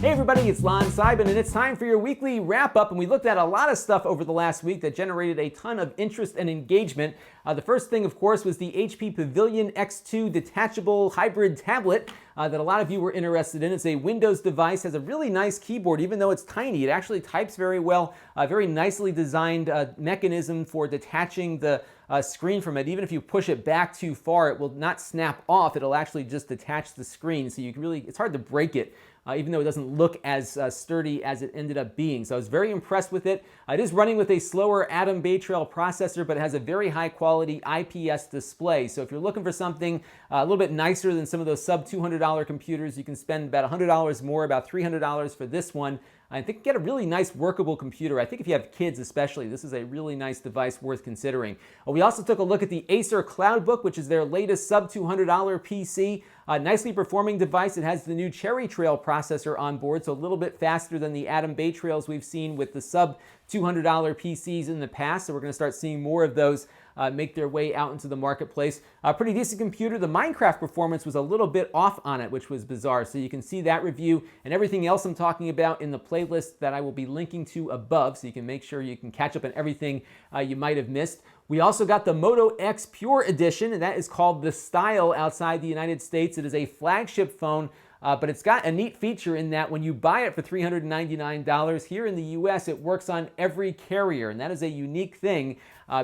Hey everybody, it's Lon.TV, and it's time for your weekly wrap-up, and we looked at a lot of stuff over the last week that generated a ton of interest and engagement. The first thing, of course, was the HP Pavilion X2 detachable hybrid tablet that a lot of you were interested in. It's a Windows device, has a really nice keyboard, even though it's tiny. It actually types very well, a very nicely designed mechanism for detaching the screen from it. Even if you push it back too far, it will not snap off. It'll actually just detach the screen, so you can really, it's hard to break it. Even though it doesn't look as sturdy as it ended up being. So I was very impressed with it. It is running with a slower Atom Bay Trail processor, but it has a very high quality IPS display. So if you're looking for something a little bit nicer than some of those sub $200 computers, you can spend about $100 more, about $300 for this one. I think get a really nice workable computer. I think if you have kids especially, this is a really nice device worth considering. We also took a look at the Acer CloudBook, which is their latest sub $200 PC. A nicely performing device. It has the new Cherry Trail processor on board, so a little bit faster than the Atom Bay Trails we've seen with the sub $200 PCs in the past. So we're going to start seeing more of those make their way out into the marketplace. A pretty decent computer. The Minecraft performance was a little bit off on it, which was bizarre. So you can see that review and everything else I'm talking about in the playlist that I will be linking to above, so you can make sure you can catch up on everything you might have missed. We also got the Moto X Pure Edition, and that is called the Style outside the United States. It is a flagship phone, but it's got a neat feature in that when you buy it for $399, here in the US it works on every carrier, and that is a unique thing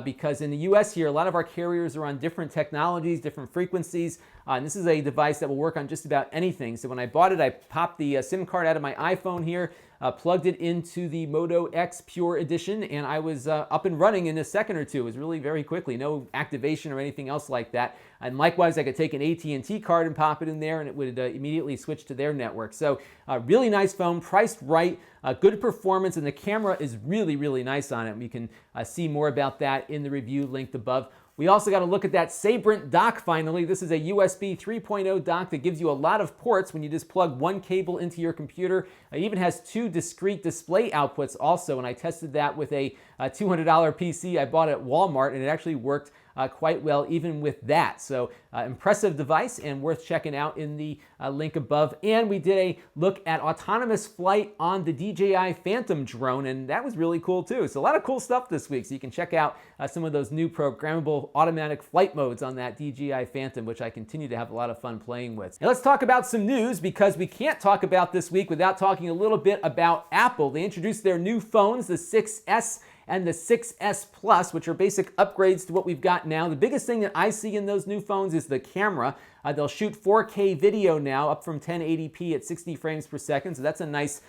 because in the US here, a lot of our carriers are on different technologies, different frequencies, and this is a device that will work on just about anything. So when I bought it, I popped the SIM card out of my iPhone here, plugged it into the Moto X Pure Edition, and I was up and running in a second or two. It was really very quickly, no activation or anything else like that. And likewise, I could take an AT&T card and pop it in there, and it would immediately switch to their network. So really nice phone, priced right, good performance, and the camera is really, really nice on it. You can see more about that in the review linked above. We also got to look at that Sabrent dock finally. This is a USB 3.0 dock that gives you a lot of ports when you just plug one cable into your computer. It even has two discrete display outputs also, and I tested that with a $200 PC I bought at Walmart, and it actually worked quite well even with that. So impressive device and worth checking out in the link above. And we did a look at autonomous flight on the DJI Phantom drone, and that was really cool too. So a lot of cool stuff this week. So you can check out some of those new programmable automatic flight modes on that DJI Phantom, which I continue to have a lot of fun playing with. Now let's talk about some news, because we can't talk about this week without talking a little bit about Apple. They introduced their new phones, the 6S and the 6S Plus, which are basic upgrades to what we've got now. The biggest thing that I see in those new phones is the camera. They'll shoot 4K video now, up from 1080p at 60 frames per second. So that's a nice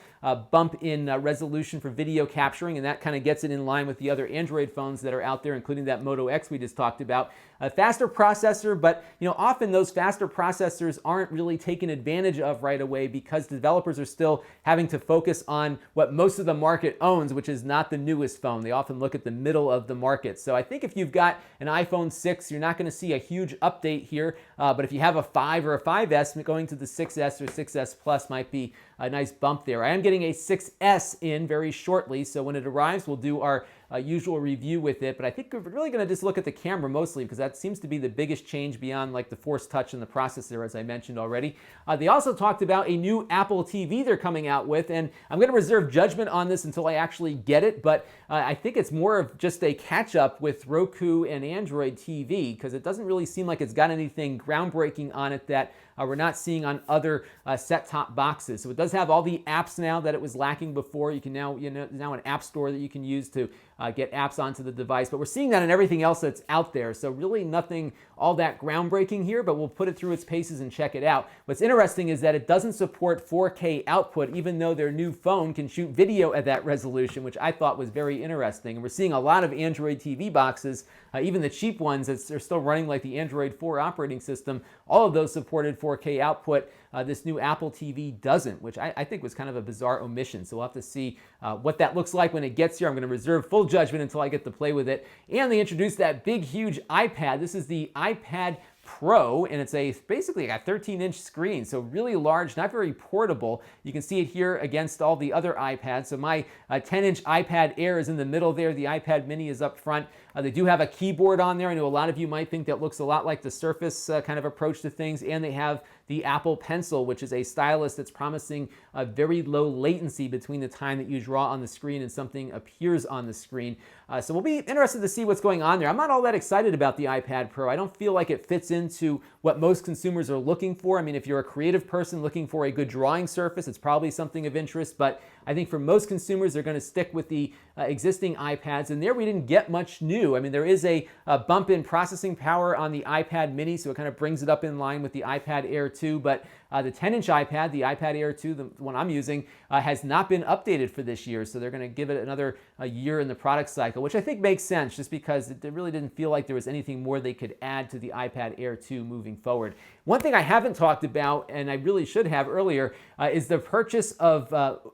bump in resolution for video capturing, and that kind of gets it in line with the other Android phones that are out there, including that Moto X we just talked about. A faster processor, but often those faster processors aren't really taken advantage of right away because developers are still having to focus on what most of the market owns, which is not the newest phone. They often look at the middle of the market. So I think if you've got an iPhone 6, you're not going to see a huge update here, but if you have a 5 or a 5S, going to the 6S or 6S Plus might be a nice bump there. I am getting a 6S in very shortly, so when it arrives, we'll do our usual review with it, but I think we're really going to just look at the camera mostly, because that seems to be the biggest change beyond like the Force Touch and the processor, as I mentioned already. They also talked about a new Apple TV they're coming out with, and I'm going to reserve judgment on this until I actually get it, but I think it's more of just a catch-up with Roku and Android TV, because it doesn't really seem like it's got anything groundbreaking on it that we're not seeing on other set-top boxes. So it does have all the apps now that it was lacking before. You can now, now an app store that you can use to get apps onto the device, but we're seeing that in everything else that's out there. So really nothing all that groundbreaking here, but we'll put it through its paces and check it out. What's interesting is that it doesn't support 4K output, even though their new phone can shoot video at that resolution, which I thought was very interesting. And we're seeing a lot of Android TV boxes, even the cheap ones that are still running like the Android 4 operating system, all of those supported 4K output. This new Apple TV doesn't, which I think was kind of a bizarre omission. So we'll have to see what that looks like when it gets here. I'm going to reserve full judgment until I get to play with it. And they introduced that big, huge iPad. This is the iPad Pro, and it's basically a 13-inch screen, so really large, not very portable. You can see it here against all the other iPads. So my 10-inch iPad Air is in the middle there. The iPad Mini is up front. They do have a keyboard on there. I know a lot of you might think that looks a lot like the Surface kind of approach to things, and they have the Apple Pencil, which is a stylus that's promising a very low latency between the time that you draw on the screen and something appears on the screen. So we'll be interested to see what's going on there. I'm not all that excited about the iPad Pro. I don't feel like it fits into what most consumers are looking for. I mean, if you're a creative person looking for a good drawing surface, it's probably something of interest, but I think for most consumers, they're going to stick with the existing iPads, and there we didn't get much new. I mean, there is a bump in processing power on the iPad mini, so it kind of brings it up in line with the iPad Air 2, but the 10-inch iPad, the iPad Air 2, the one I'm using, has not been updated for this year, so they're going to give it another year in the product cycle, which I think makes sense just because it really didn't feel like there was anything more they could add to the iPad Air 2 moving forward. One thing I haven't talked about, and I really should have earlier, is the purchase of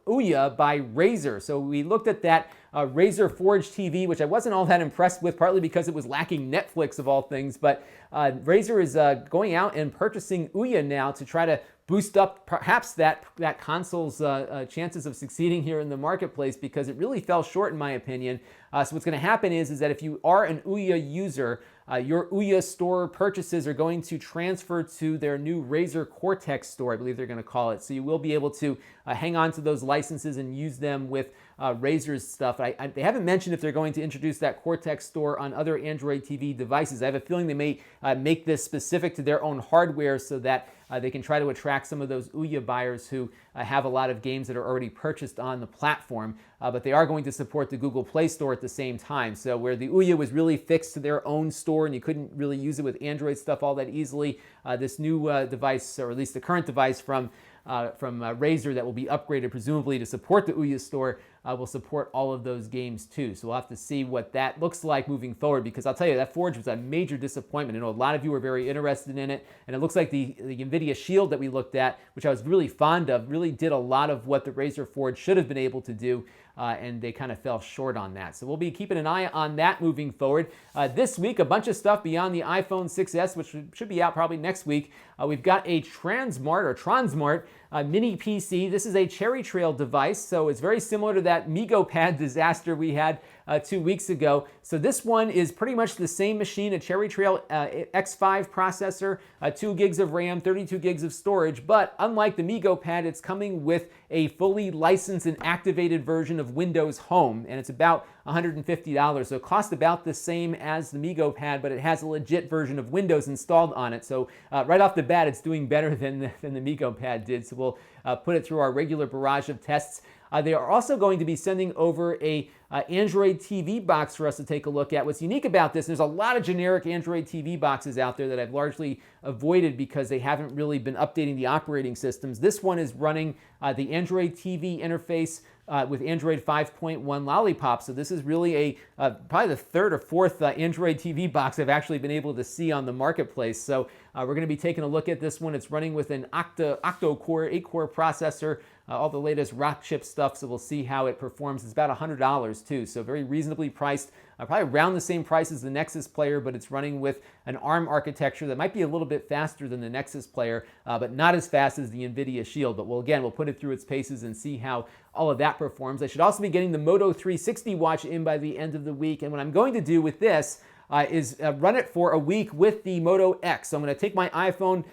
Ouya by Razer. So we looked at that Razer Forge TV, which I wasn't all that impressed with, partly because it was lacking Netflix of all things, but Razer is going out and purchasing Ouya now to try to boost up perhaps that console's chances of succeeding here in the marketplace, because it really fell short in my opinion. So what's going to happen is that if you are an Ouya user, your Ouya store purchases are going to transfer to their new Razer Cortex store, I believe they're going to call it. So you will be able to hang on to those licenses and use them with Razer's stuff. They haven't mentioned if they're going to introduce that Cortex store on other Android TV devices. I have a feeling they may make this specific to their own hardware so that they can try to attract some of those Ouya buyers who have a lot of games that are already purchased on the platform. But they are going to support the Google Play Store at the same time. So where the Ouya was really fixed to their own store and you couldn't really use it with Android stuff all that easily, this new device, or at least the current device from Razer that will be upgraded presumably to support the Ouya store, will support all of those games too. So we'll have to see what that looks like moving forward, because I'll tell you, that Forge was a major disappointment. I know a lot of you were very interested in it, and it looks like the NVIDIA Shield that we looked at, which I was really fond of, really did a lot of what the Razer Forge should have been able to do, and they kind of fell short on that. So we'll be keeping an eye on that moving forward. This week, a bunch of stuff beyond the iPhone 6s, which should be out probably next week. We've got a Transmart mini PC. This is a Cherry Trail device, so it's very similar to that MegoPad disaster we had 2 weeks ago. So this one is pretty much the same machine, a Cherry Trail X5 processor, 2 gigs of RAM, 32 gigs of storage, but unlike the MegoPad, it's coming with a fully licensed and activated version of Windows Home, and it's about $150. So it costs about the same as the MegoPad, but it has a legit version of Windows installed on it. So right off the bat, it's doing better than the MegoPad did. So we'll put it through our regular barrage of tests. They are also going to be sending over a Android TV box for us to take a look at. What's unique about this, there's a lot of generic Android TV boxes out there that I've largely avoided because they haven't really been updating the operating systems. This one is running the Android TV interface with Android 5.1 Lollipop. So this is really probably the third or fourth Android TV box I've actually been able to see on the marketplace. So we're going to be taking a look at this one. It's running with an octa-core, 8-core processor, all the latest rock chip stuff, so we'll see how it performs. It's about $100 too, so very reasonably priced, probably around the same price as the Nexus player, but it's running with an ARM architecture that might be a little bit faster than the Nexus player, but not as fast as the NVIDIA Shield. But we'll put it through its paces and see how all of that performs. I should also be getting the Moto 360 watch in by the end of the week, and what I'm going to do with this is run it for a week with the Moto X. So I'm going to take my iPhone,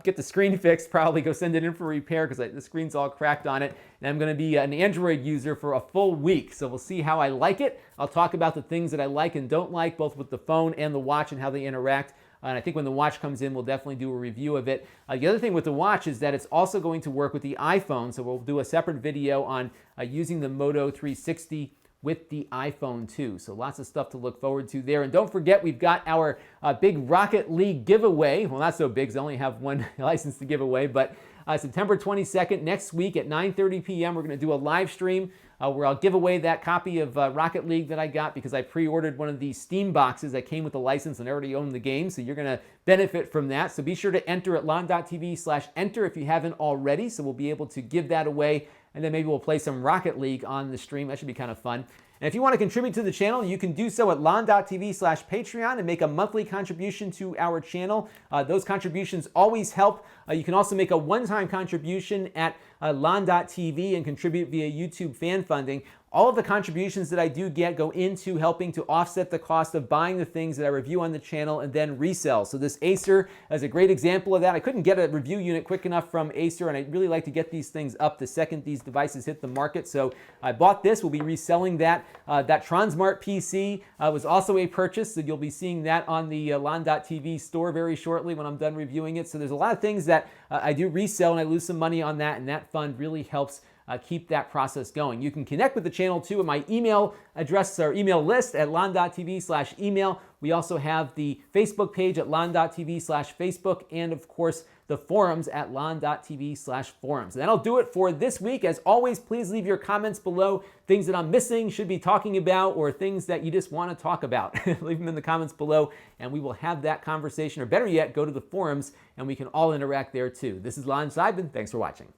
get the screen fixed, probably go send it in for repair because the screen's all cracked on it, and I'm going to be an Android user for a full week. So we'll see how I like it. I'll talk about the things that I like and don't like, both with the phone and the watch and how they interact. And I think when the watch comes in, we'll definitely do a review of it. The other thing with the watch is that it's also going to work with the iPhone. So we'll do a separate video on using the Moto 360 with the iPhone too. So lots of stuff to look forward to there. And don't forget, we've got our big Rocket League giveaway. Well, not so big, because I only have one license to give away, but September 22nd, next week at 9:30 p.m., we're going to do a live stream where I'll give away that copy of Rocket League that I got because I pre-ordered one of these Steam boxes that came with the license and I already own the game, so you're going to benefit from that. So be sure to enter at Lon.TV/enter if you haven't already, so we'll be able to give that away, and then maybe we'll play some Rocket League on the stream. That should be kind of fun. And if you want to contribute to the channel, you can do so at Lon.TV/Patreon and make a monthly contribution to our channel. Those contributions always help. You can also make a one-time contribution at Lon.TV and contribute via YouTube fan funding. All of the contributions that I do get go into helping to offset the cost of buying the things that I review on the channel and then resell. So this Acer is a great example of that. I couldn't get a review unit quick enough from Acer, and I'd really like to get these things up the second these devices hit the market. So I bought this. We'll be reselling that. That Transmart PC was also a purchase, so you'll be seeing that on the Lon.TV store very shortly when I'm done reviewing it. So there's a lot of things that I do resell, and I lose some money on that, and that fund really helps keep that process going. You can connect with the channel too at my email address or email list at Lon.TV/email. We also have the Facebook page at Lon.TV/Facebook, and of course the forums at Lon.TV/forums. And that'll do it for this week. As always, please leave your comments below, things that I'm missing, should be talking about, or things that you just want to talk about. Leave them in the comments below, and we will have that conversation, or better yet, go to the forums and we can all interact there too. This is Lon Seidman. Thanks for watching.